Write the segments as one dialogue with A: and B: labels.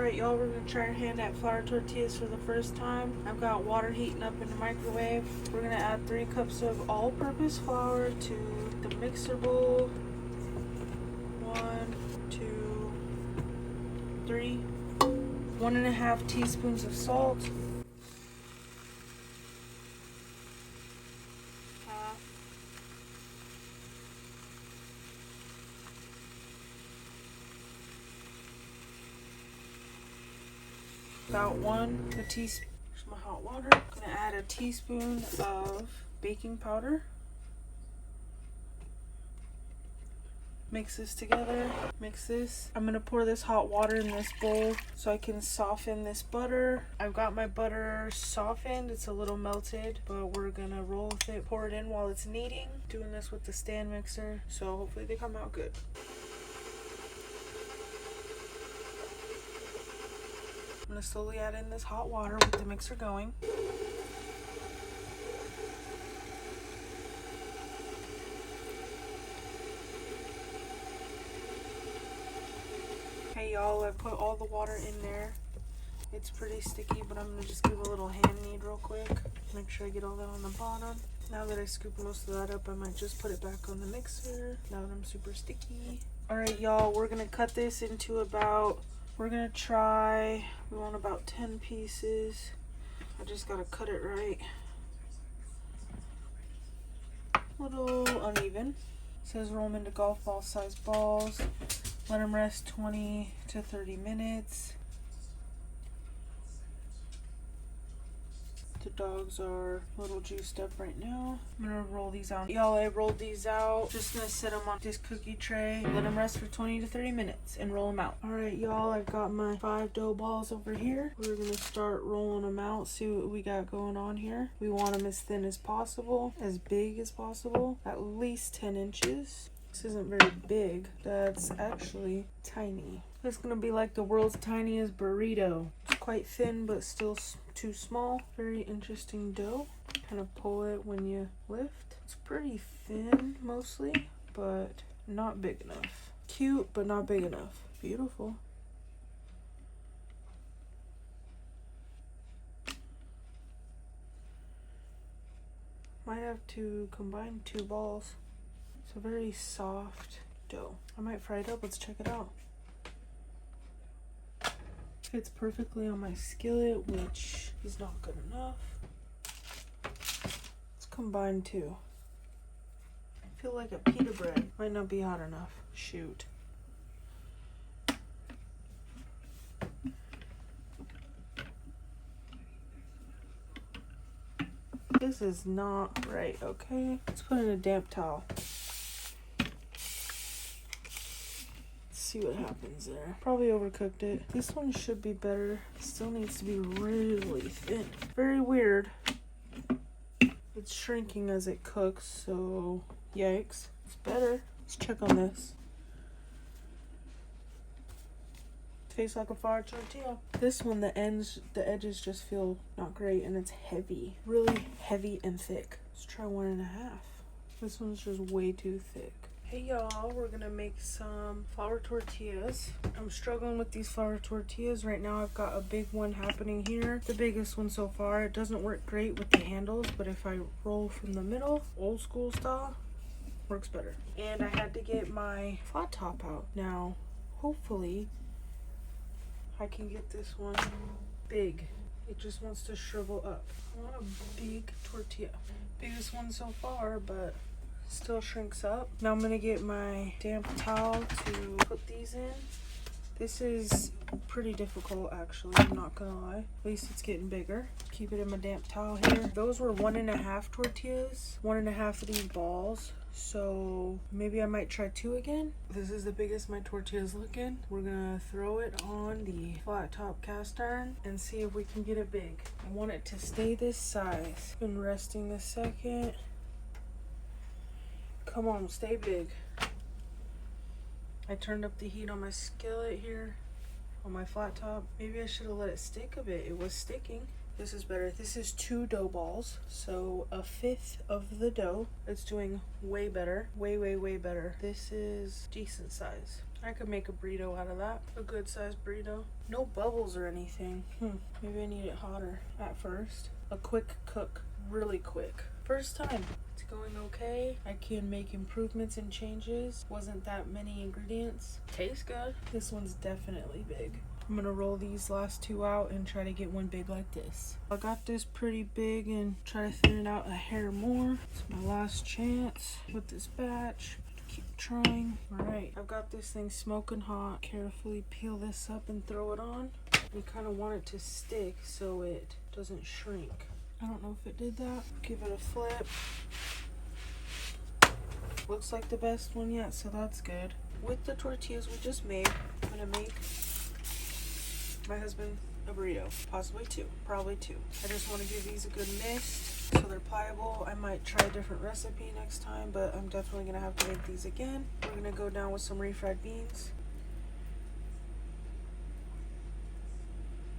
A: Alright y'all, we're gonna try our hand at flour tortillas for the first time. I've got water heating up in the microwave. We're gonna add 3 cups of all-purpose flour to the mixer bowl. 1, 2, 3. 1.5 teaspoons of salt. About 1 teaspoon. Here's my hot water. I'm gonna add a teaspoon of baking powder. Mix this together. Mix this. I'm gonna pour this hot water in this bowl so I can soften this butter. I've got my butter softened. It's a little melted, but we're gonna roll with it. Pour it in while it's kneading. Doing this with the stand mixer, so hopefully they come out good. I'm gonna slowly add in this hot water with the mixer going. Okay y'all, I put all the water in there. It's pretty sticky, but I'm gonna just give a little hand knead real quick. Make sure I get all that on the bottom. Now that I scoop most of that up, I might just put it back on the mixer. Now that I'm super sticky. Alright y'all, we're gonna cut this into about, we want about 10 pieces. I just gotta cut it right. A little uneven. It says roll them into golf ball sized balls. Let them rest 20 to 30 minutes. The dogs are a little juiced up right now. I'm gonna roll these out. Y'all, I rolled these out. Just gonna set them on this cookie tray. Let them rest for 20 to 30 minutes and roll them out. Alright, y'all, I've got my 5 dough balls over here. We're gonna start rolling them out, see what we got going on here. We want them as thin as possible, as big as possible, at least 10 inches. This isn't very big. That's actually tiny. It's gonna be like the world's tiniest burrito. It's quite thin, but still too small. Very interesting dough. Kind of pull it when you lift. It's pretty thin mostly, but not big enough. Cute, but not big enough. Beautiful. Might have to combine 2 balls. It's a very soft dough. I might fry it up. Let's check it out. Fits perfectly on my skillet, which is not good enough. Let's combine 2. I feel like a pita bread. Might not be hot enough. Shoot. This is not right, okay? Let's put in a damp towel. See what happens there. Probably overcooked it. This one should be better. It still needs to be really thin. Very weird. It's shrinking as it cooks, so yikes. It's better. Let's check on this. Tastes like a flour tortilla. This one, the edges just feel not great, and it's heavy. Really heavy and thick. Let's try 1.5. This one's just way too thick. Hey y'all, we're gonna make some flour tortillas. I'm struggling with these flour tortillas right now. I've got a big one happening here, the biggest one so far. It doesn't work great with the handles, but if I roll from the middle, old school style, works better. And I had to get my flat top out. Now, hopefully, I can get this one big. It just wants to shrivel up. I want a big tortilla. Biggest one so far, but still shrinks up. Now I'm gonna get my damp towel to put these in. This is pretty difficult actually, I'm not gonna lie. At least it's getting bigger. Keep it in my damp towel here. Those were 1.5 tortillas, 1.5 of these balls. So maybe I might try 2 again. This is the biggest my tortilla's looking. We're gonna throw it on the flat top cast iron and see if we can get it big. I want it to stay this size. Been resting a second. Come on, stay big. I turned up the heat on my skillet here, on my flat top. Maybe I should have let it stick a bit. It was sticking. This is better. This is 2 dough balls, so 1/5 of the dough. It's doing way better. Way better. This is decent size. I could make a burrito out of that. A good sized burrito. No bubbles or anything. Maybe I need it hotter at first. A quick cook. Really quick. First time. It's going okay. I can make improvements and changes. Wasn't that many ingredients. Tastes good. This one's definitely big. I'm gonna roll these last two out and try to get one big like this. I got this pretty big and try to thin it out a hair more. It's my last chance with this batch. Keep trying. Alright, I've got this thing smoking hot. Carefully peel this up and throw it on. You kind of want it to stick so it doesn't shrink. I don't know if it did that. Give it a flip. Looks like the best one yet, so that's good. With the tortillas we just made, I'm gonna make my husband a burrito, possibly two, probably two. I just want to give these a good mist so they're pliable. I might try a different recipe next time, but I'm definitely gonna have to make these again. We're gonna go down with some refried beans,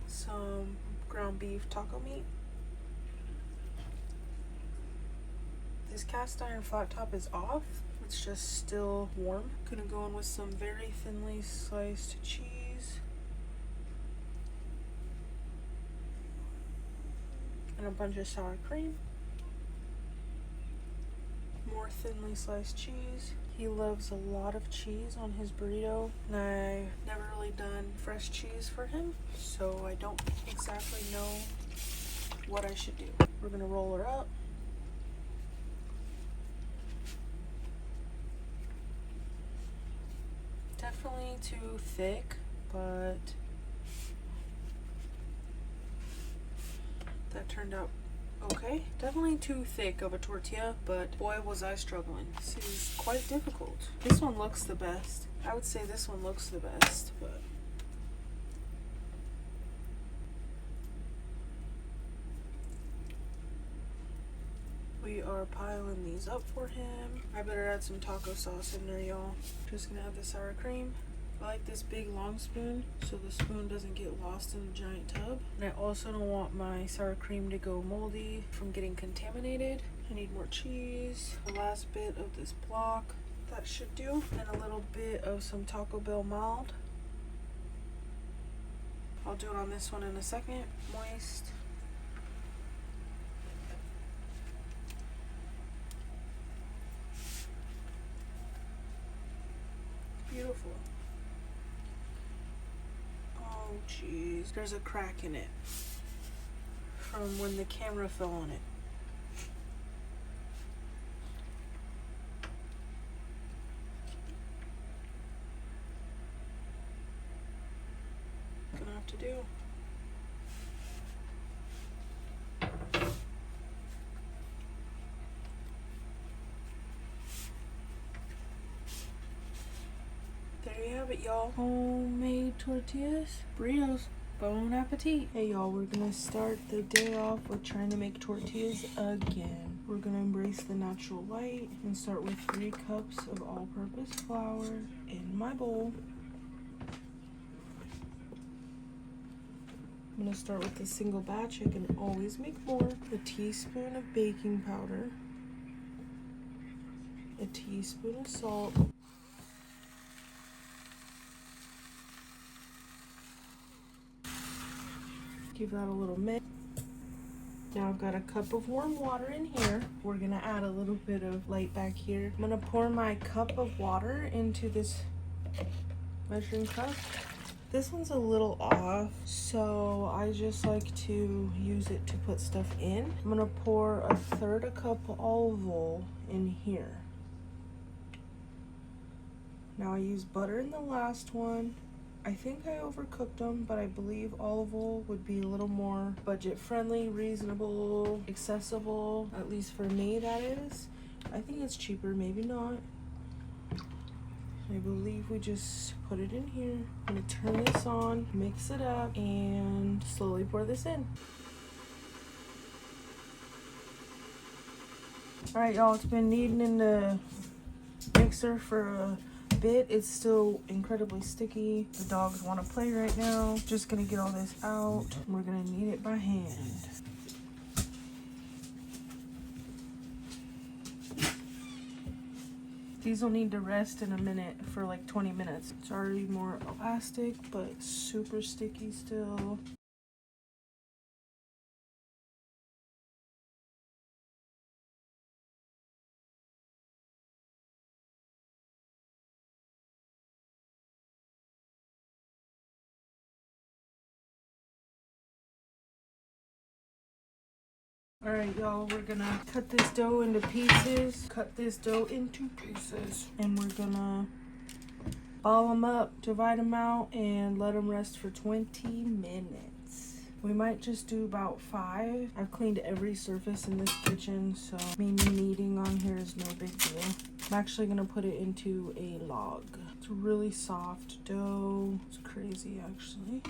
A: some ground beef taco meat. This cast iron flat top is off. It's just still warm. Gonna go in with some very thinly sliced cheese. And a bunch of sour cream. More thinly sliced cheese. He loves a lot of cheese on his burrito, and I've never really done fresh cheese for him, so I don't exactly know what I should do. We're gonna roll her up. Definitely too thick, but that turned out okay. Definitely too thick of a tortilla, but boy was I struggling. This is quite difficult. This one looks the best. I would say this one looks the best, but we are piling these up for him. I better add some taco sauce in there, y'all. Just gonna add the sour cream. I like this big long spoon so the spoon doesn't get lost in the giant tub. And I also don't want my sour cream to go moldy from getting contaminated. I need more cheese. The last bit of this block, that should do. And a little bit of some Taco Bell mild. I'll do it on this one in a second. Moist. Beautiful. Oh jeez, there's a crack in it from when the camera fell on it. Gonna have to do. There you have it, y'all. Homemade tortillas, burritos. Bon appetit. Hey y'all, we're gonna start the day off with trying to make tortillas again. We're gonna embrace the natural light and start with 3 cups of all-purpose flour in my bowl. I'm gonna start with a single batch. I can always make more. A teaspoon of baking powder, a teaspoon of salt, give that a little mix. Now I've got a cup of warm water in here. We're gonna add a little bit of light back here. I'm gonna pour my cup of water into this measuring cup. This one's a little off, so I just like to use it to put stuff in. I'm gonna pour 1/3 a cup of olive oil in here. Now I used butter in the last one. I think I overcooked them, but I believe olive oil would be a little more budget friendly, reasonable, accessible, at least for me that is. I think it's cheaper, maybe not. I believe we just put it in here. I'm gonna turn this on, mix it up, and slowly pour this in. All right, y'all, it's been kneading in the mixer for a bit. It's still incredibly sticky. The dogs want to play right now. Just gonna get all this out. We're gonna knead it by hand. These will need to rest in a minute for like 20 minutes. It's already more elastic, but super sticky still. Alright, y'all, we're gonna cut this dough into pieces. And we're gonna ball them up, divide them out, and let them rest for 20 minutes. We might just do about 5. I've cleaned every surface in this kitchen, so me kneading on here is no big deal. I'm actually gonna put it into a log. It's a really soft dough. It's crazy, actually.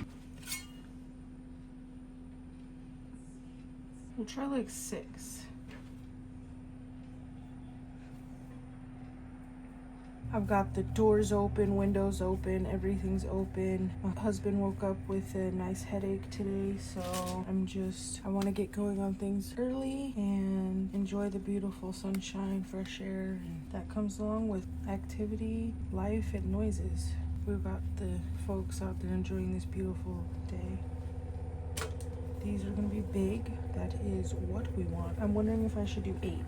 A: We'll try like 6. I've got the doors open, windows open, everything's open. My husband woke up with a nice headache today, so I want to get going on things early and enjoy the beautiful sunshine, fresh air, and that comes along with activity, life, and noises. We've got the folks out there enjoying this beautiful day. These are gonna be big. That is what we want. I'm wondering if I should do 8.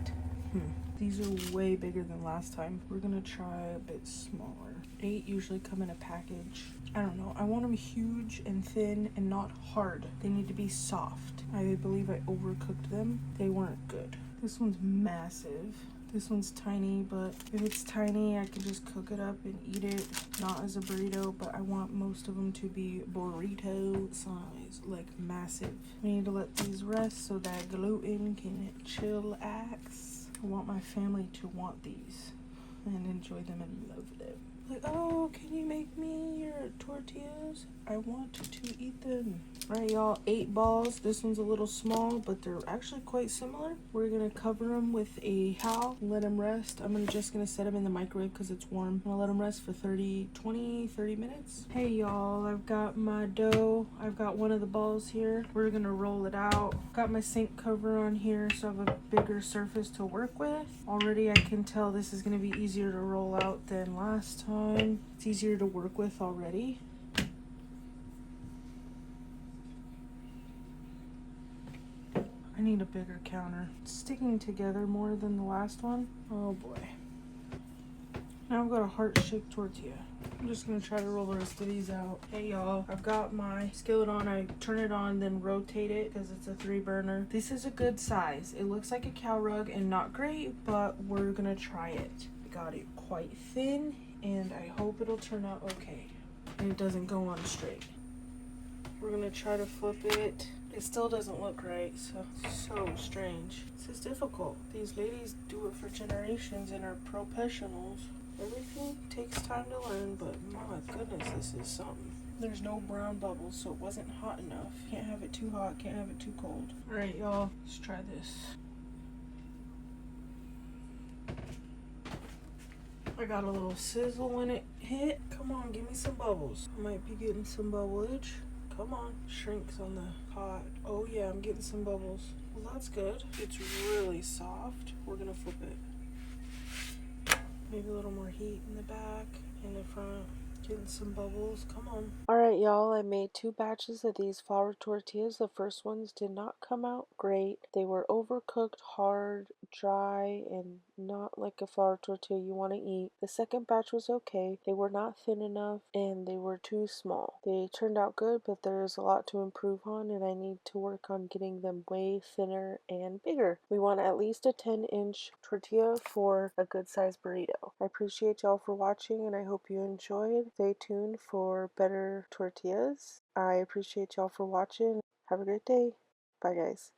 A: These are way bigger than last time. We're gonna try a bit smaller. 8 usually come in a package. I don't know. I want them huge and thin and not hard. They need to be soft. I believe I overcooked them. They weren't good. This one's massive. This one's tiny, but if it's tiny, I can just cook it up and eat it. Not as a burrito, but I want most of them to be burrito size, like massive. We need to let these rest so that gluten can chillax. I want my family to want these and enjoy them and love them. Like, oh, can you make me your tortillas? I want to eat them. All right, y'all, 8 balls. This one's a little small, but they're actually quite similar. We're gonna cover them with a towel, let them rest. I'm just gonna set them in the microwave because it's warm. I'm gonna let them rest for 30 minutes. Hey, y'all, I've got my dough. I've got one of the balls here. We're gonna roll it out. Got my sink cover on here, so I have a bigger surface to work with. Already, I can tell this is gonna be easier to roll out than last time. It's easier to work with already. I need a bigger counter. It's sticking together more than the last one. Oh boy. Now I've got a heart-shaped tortilla. I'm just gonna try to roll the rest of these out. Hey y'all, I've got my skillet on. I turn it on, then rotate it because it's a 3-burner. This is a good size. It looks like a cow rug and not great, but we're gonna try it. I got it quite thin, and I hope it'll turn out okay. And it doesn't go on straight. We're gonna try to flip it. It still doesn't look right, so strange. This is difficult. These ladies do it for generations and are professionals. Everything takes time to learn, but my goodness, this is something. There's no brown bubbles, so it wasn't hot enough. Can't have it too hot, can't have it too cold. All right, y'all, let's try this. I got a little sizzle when it hit. Come on, give me some bubbles. I might be getting some bubblage. Come on, shrinks on the pot. Oh yeah, I'm getting some bubbles. Well, that's good. It's really soft. We're gonna flip it. Maybe a little more heat in the back, in the front. Getting some bubbles. Come on. Alright, y'all, I made 2 batches of these flour tortillas. The first ones did not come out great. They were overcooked, hard, dry, and not like a flour tortilla you want to eat. The second batch was okay. They were not thin enough and they were too small. They turned out good, but there's a lot to improve on, and I need to work on getting them way thinner and bigger. We want at least a 10-inch tortilla for a good sized burrito. I appreciate y'all for watching, and I hope you enjoyed. Stay tuned for better tortillas. I appreciate y'all for watching. Have a great day. Bye, guys.